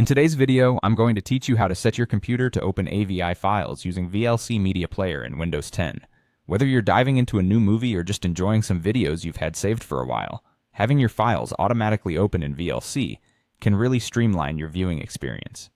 In today's video, I'm going to teach you how to set your computer to open AVI files using VLC Media Player in Windows 10. Whether you're diving into a new movie or just enjoying some videos you've had saved for a while, having your files automatically open in VLC can really streamline your viewing experience.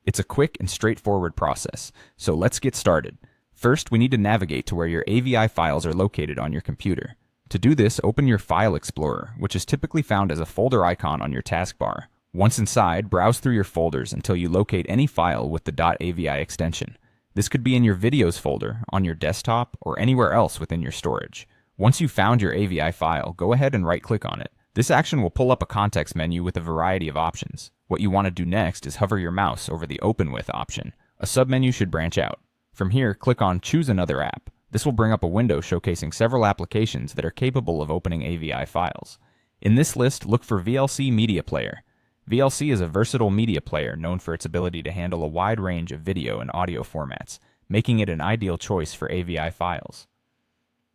It's a quick and straightforward process, so let's get started. First, we need to navigate to where your AVI files are located on your computer. To do this, open your File Explorer, which is typically found as a folder icon on your taskbar. Once inside, browse through your folders until you locate any file with the .avi extension. This could be in your Videos folder, on your desktop, or anywhere else within your storage. Once you've found your AVI file, go ahead and right-click on it. This action will pull up a context menu with a variety of options. What you want to do next is hover your mouse over the Open With option. A submenu should branch out. From here, click on Choose Another App. This will bring up a window showcasing several applications that are capable of opening AVI files. In this list, look for VLC Media Player. VLC is a versatile media player known for its ability to handle a wide range of video and audio formats, making it an ideal choice for AVI files.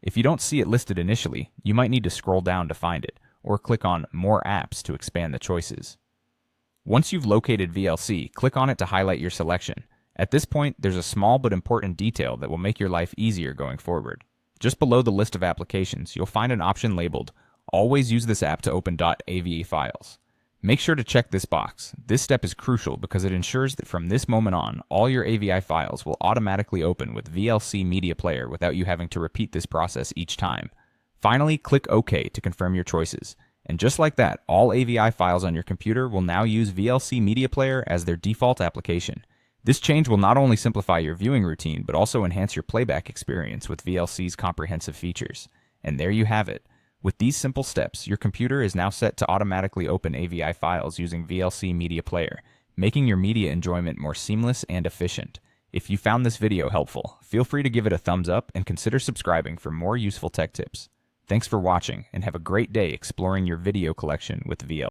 If you don't see it listed initially, you might need to scroll down to find it, or click on More Apps to expand the choices. Once you've located VLC, click on it to highlight your selection. At this point, there's a small but important detail that will make your life easier going forward. Just below the list of applications, you'll find an option labeled Always use this app to open .avi files. Make sure to check this box. This step is crucial because it ensures that from this moment on, all your AVI files will automatically open with VLC Media Player without you having to repeat this process each time. Finally, click OK to confirm your choices. And just like that, all AVI files on your computer will now use VLC Media Player as their default application. This change will not only simplify your viewing routine, but also enhance your playback experience with VLC's comprehensive features. And there you have it. With these simple steps, your computer is now set to automatically open AVI files using VLC Media Player, making your media enjoyment more seamless and efficient. If you found this video helpful, feel free to give it a thumbs up and consider subscribing for more useful tech tips. Thanks for watching, and have a great day exploring your video collection with VLC.